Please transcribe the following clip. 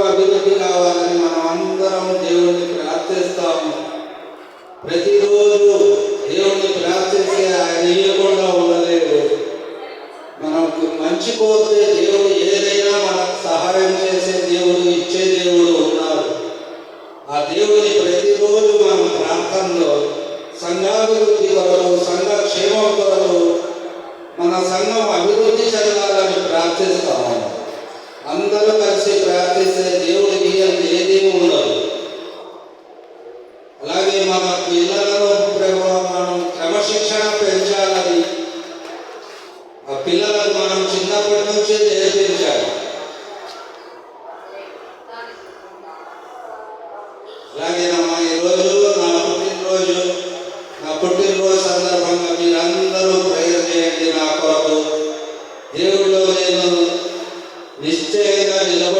అభివృద్ధి కావాలని మనం అందరం దేవుణ్ణి ప్రార్థిస్తాము. ప్రతిరోజు దేవుణ్ణి ప్రార్థిస్తే ఆయన ఇవ్వకుండా ఉండలేదు. మనకు మంచి కోరితే దేవుడు ఏదైనా మనకు సహాయం చేసే దేవుడు, ఇచ్చే దేవుడు ఉన్నారు. ఆ దేవుని ప్రతిరోజు మనం ప్రార్థనలో సంఘాభివృద్ధి కొరకు, సంఘ క్షేమం కొరకు, మన సంఘం అభివృద్ధి చెందాలని ప్రార్థిస్తాము. అందరూ కలిసి ప్రార్థిస్తే దేవుడికి ఏది ఉండదు. అలాగే మన పిల్లలను మనం క్రమశిక్షణ పెంచాలని, ఆ పిల్లలకు మనం చిన్నప్పటి నుంచి నేర్పించాలి. అలాగేనమ్మా, ఈరోజు నా పుట్టినరోజు సందర్భంగా మీరందరూ ప్రేయర్ చేయండి. నా కొరకు దేవుడిలో నేను నిశ్చయంగా నిలబడి